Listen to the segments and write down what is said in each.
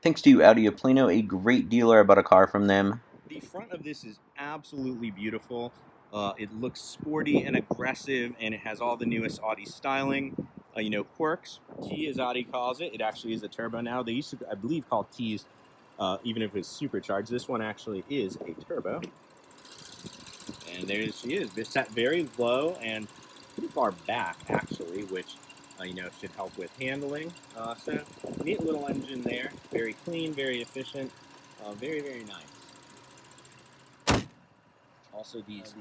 Thanks to Audi of Plano, a great dealer. I bought a car from them. The front of this is absolutely beautiful. It looks sporty and aggressive, and it has all the newest Audi styling. Quirks. T, as Audi calls it. It actually is a turbo now. They used to, I believe, call T's, even if it's supercharged. This one actually is a turbo. And there she is. It's set very low and pretty far back, actually, which should help with handling. So neat little engine there. Very clean, very efficient, very, very nice. Also, these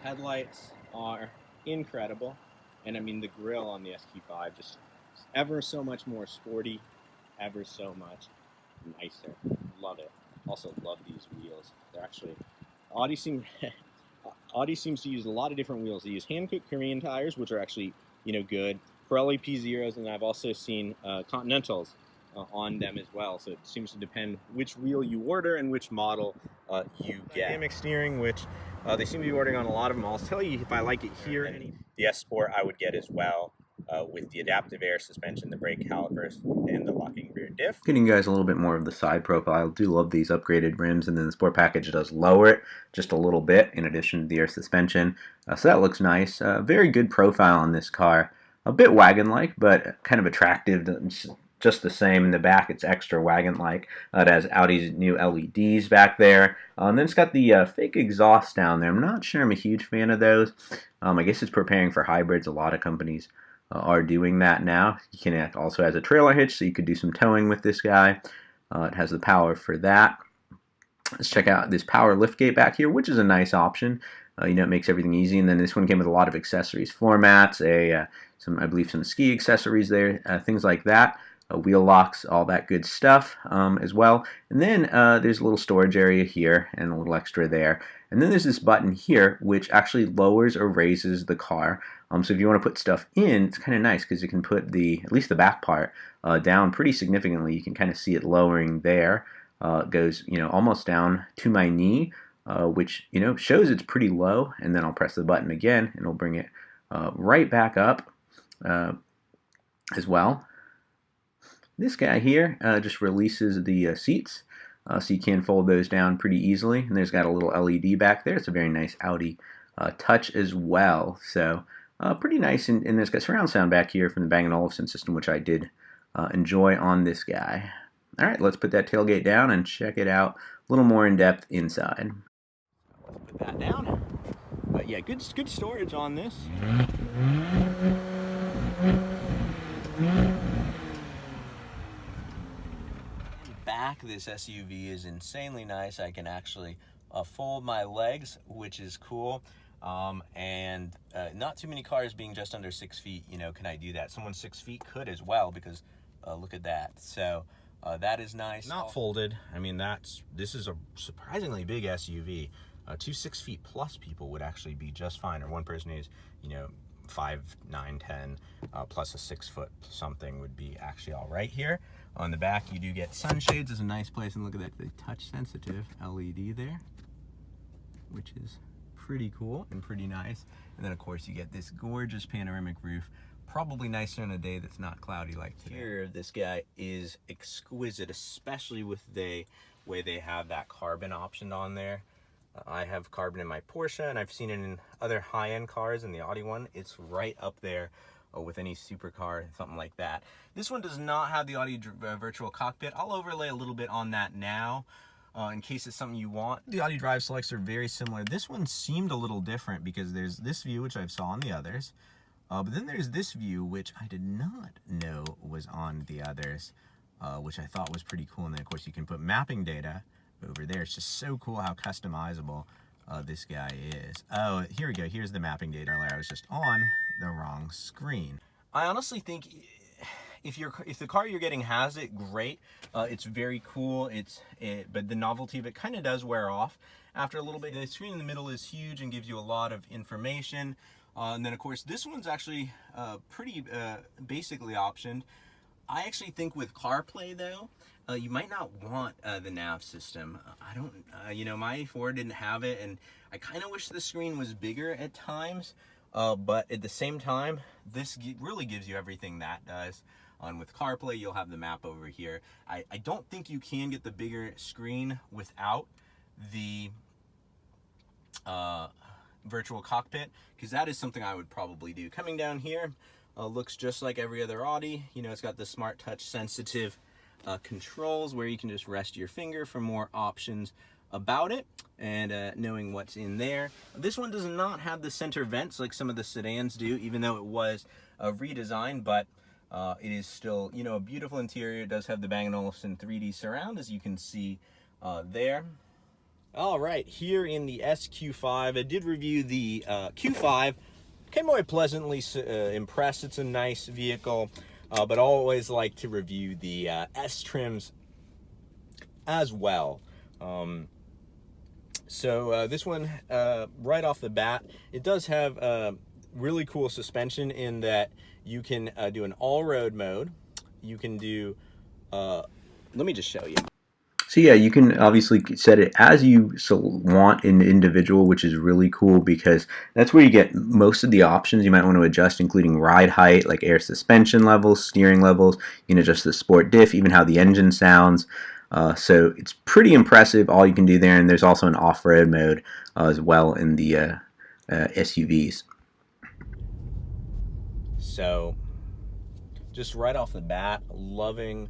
headlights are incredible. And I mean, the grille on the SQ5 just ever so much more sporty, ever so much nicer. Love it. Also love these wheels. They're actually, Audi seems to use a lot of different wheels. They use hand-cooked Korean tires, which are actually, good. Pirelli P0s, and I've also seen Continentals on them as well. So it seems to depend which wheel you order and which model you get. Dynamic steering, which they seem to be ordering on a lot of them. I'll tell you if I like it here. The S Sport I would get as well, with the adaptive air suspension, the brake calipers, and the locking rear diff. Getting you guys a little bit more of the side profile. Do love these upgraded rims, and then the Sport package does lower it just a little bit in addition to the air suspension. So that looks nice. Very good profile on this car. A bit wagon-like, but kind of attractive. Just the same. In the back, it's extra wagon-like. It has Audi's new LEDs back there. And then it's got the fake exhaust down there. I'm not sure I'm a huge fan of those. I guess it's preparing for hybrids. A lot of companies are doing that now. You can also has a trailer hitch, so you could do some towing with this guy. It has the power for that. Let's check out this power liftgate back here, which is a nice option. It makes everything easy. And then this one came with a lot of accessories, floor mats, I believe some ski accessories there, things like that. Wheel locks, all that good stuff as well. And then there's a little storage area here and a little extra there. And then there's this button here which actually lowers or raises the car. So if you want to put stuff in, it's kind of nice because you can put at least the back part down pretty significantly. You can kind of see it lowering there. It goes almost down to my knee, which shows it's pretty low. And then I'll press the button again and it'll bring it right back up as well. This guy here just releases the seats, so you can fold those down pretty easily. And there's got a little LED back there. It's a very nice Audi touch as well. So pretty nice. And there's got surround sound back here from the Bang & Olufsen system, which I did enjoy on this guy. All right, let's put that tailgate down and check it out a little more in depth inside. Let's put that down. But yeah, good storage on this. Back, this SUV is insanely nice. I can actually fold my legs, which is cool. And not too many cars being just under 6 feet, can I do that? Someone 6 feet could as well, because look at that. So that is nice. Not folded. I mean, this is a surprisingly big SUV. 2 6 feet plus people would actually be just fine, or one person who's 5, 9, 10 plus a 6 foot something would be actually all right here. On the back, you do get sunshades. Is a nice place, and look at that, the touch sensitive LED there, which is pretty cool and pretty nice. And then of course you get this gorgeous panoramic roof, probably nicer on a day that's not cloudy like today. Here, this guy is exquisite, especially with the way they have that carbon option on there. I have carbon in my Porsche, and I've seen it in other high-end cars. In the Audi one, it's right up there with any supercar, something like that. This one does not have the Audi virtual cockpit. I'll overlay a little bit on that now in case it's something you want. The Audi drive selects are very similar. This one seemed a little different because there's this view, which I saw on the others, but then there's this view, which I did not know was on the others, which I thought was pretty cool. And then of course you can put mapping data over there. It's just so cool how customizable this guy is. Oh, here we go. Here's the mapping data. I was just on the wrong screen. I honestly think if the car you're getting has it, great. It's very cool. But the novelty of it kind of does wear off after a little bit. The screen in the middle is huge and gives you a lot of information. And then of course this one's actually pretty basically optioned. I actually think with CarPlay though, you might not want the nav system. I don't, my A4 didn't have it, and I kind of wish the screen was bigger at times, but at the same time, this really gives you everything that does. And with CarPlay, you'll have the map over here. I don't think you can get the bigger screen without the virtual cockpit, because that is something I would probably do. Coming down here, looks just like every other Audi. You know, it's got the smart touch sensitive controls where you can just rest your finger for more options about it and knowing what's in there. This one does not have the center vents like some of the sedans do, even though it was a redesign, but it is still, you know, a beautiful interior. It does have the Bang & Olufsen 3D surround, as you can see there. All right, here in the SQ5, I did review the Q5. Came away pleasantly impressed. It's a nice vehicle, but I always like to review the S trims as well. So this one, right off the bat, it does have really cool suspension in that you can do an all-road mode. You can do, let me just show you. So yeah, you can obviously set it as you want in the individual, which is really cool because that's where you get most of the options you might want to adjust, including ride height, like air suspension levels, steering levels. You can adjust the sport diff, even how the engine sounds. So it's pretty impressive all you can do there, and there's also an off-road mode as well in the SUVs. So just right off the bat, loving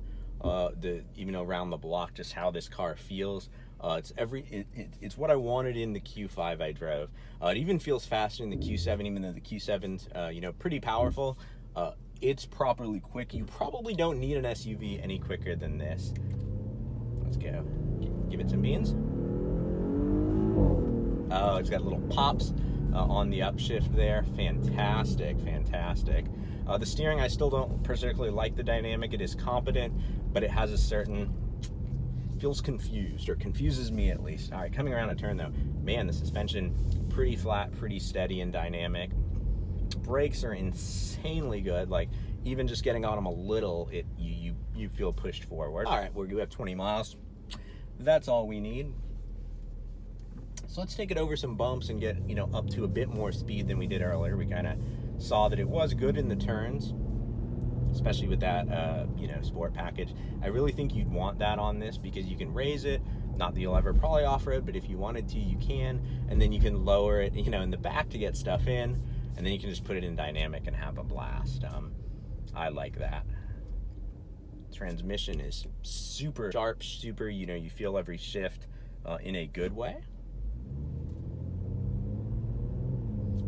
even around the block, just how this car feels. It's what I wanted in the Q5 I drove. It even feels faster in the Q7, even though the Q7's you know, pretty powerful. It's properly quick. You probably don't need an SUV any quicker than this. Let's go. Give it some beans. Oh, it's got little pops on the upshift there. Fantastic, fantastic. The steering, I still don't particularly like the dynamic. It is competent, but it has a certain, feels confused, or confuses me at least. All right, coming around a turn though, man, the suspension, pretty flat, pretty steady and dynamic. Brakes are insanely good. Like, even just getting on them a little, you feel pushed forward. All right, we have 20 miles. That's all we need. So let's take it over some bumps and get, you know, up to a bit more speed than we did earlier. We kind of saw that it was good in the turns, especially with that, you know, sport package. I really think you'd want that on this because you can raise it. Not that you'll ever probably off-road, but if you wanted to, you can. And then you can lower it, you know, in the back to get stuff in. And then you can just put it in dynamic and have a blast. I like that. Transmission is super sharp, super, you know, you feel every shift in a good way.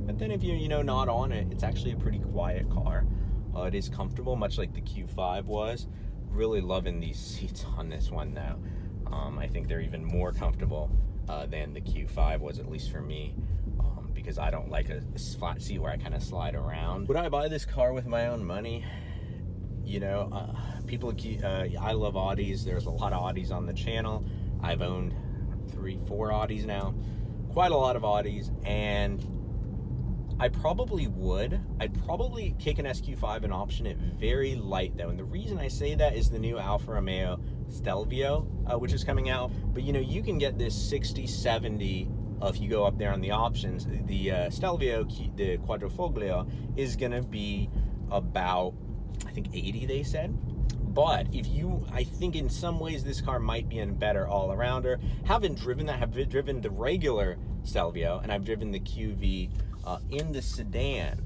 But then if you're, you know, not on it, it's actually a pretty quiet car. It is comfortable, much like the Q5 was. Really loving these seats on this one now. I think they're even more comfortable than the Q5 was, at least for me, because I don't like a flat seat where I kind of slide around. Would I buy this car with my own money? You know, I love Audis. There's a lot of Audis on the channel. I've owned 3-4 Audis now. Quite a lot of Audis, and I probably would. I'd probably take an SQ5 and option it very light though. And the reason I say that is the new Alfa Romeo Stelvio, which is coming out. But you know, you can get this 60, 70 if you go up there on the options. The Stelvio, the Quadrifoglio, is gonna be about, I think 80 they said. But if you, I think in some ways this car might be a better all-arounder. Haven't driven that, have driven the regular Stelvio, and I've driven the QV in the sedan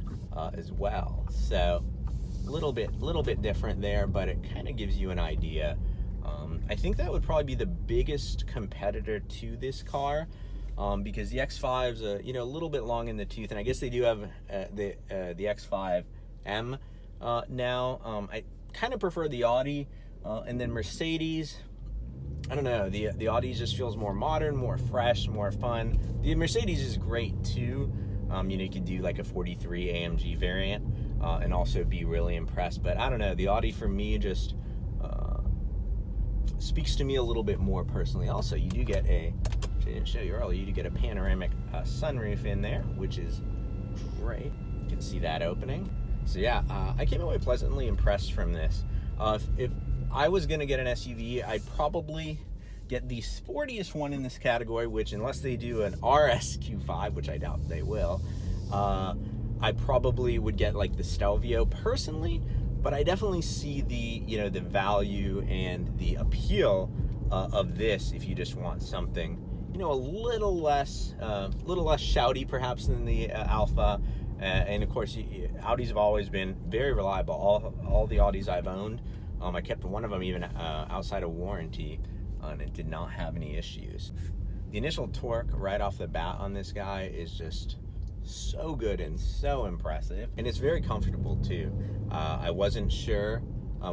as well. So a little bit different there, but it kind of gives you an idea. I think that would probably be the biggest competitor to this car, because the X5's you know, a little bit long in the tooth, and I guess they do have the X5M now. I kind of prefer the Audi, and then Mercedes. I don't know, the Audi just feels more modern, more fresh, more fun. The Mercedes is great too. You know, you could do like a 43 AMG variant and also be really impressed. But I don't know, the Audi for me just speaks to me a little bit more personally. Also, you do get a, which I didn't show you earlier, you do get a panoramic sunroof in there, which is great. You can see that opening. So yeah, I came away pleasantly impressed from this. If I was gonna get an SUV, I'd probably get the sportiest one in this category, which unless they do an RSQ5, which I doubt they will, I probably would get like the Stelvio personally, But I definitely see the, you know, the value and the appeal of this if you just want something, you know, a little less shouty perhaps than the Alpha. And of course, Audis have always been very reliable. All the Audis I've owned, I kept one of them even outside of warranty, and it did not have any issues. The initial torque right off the bat on this guy is just so good and so impressive, and it's very comfortable too. I wasn't sure,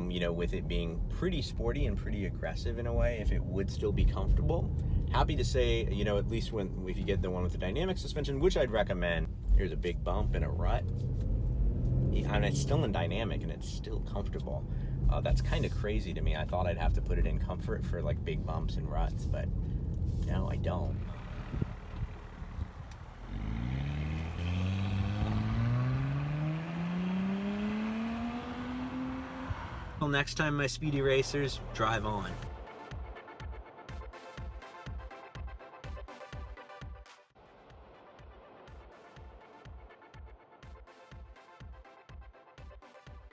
you know, with it being pretty sporty and pretty aggressive in a way, if it would still be comfortable. Happy to say, you know, at least if you get the one with the dynamic suspension, which I'd recommend. Here's a big bump and a rut, and it's still in dynamic and it's still comfortable. That's kind of crazy to me. I thought I'd have to put it in comfort for like big bumps and ruts, but no, I don't. Well, next time, my speedy racers, drive on.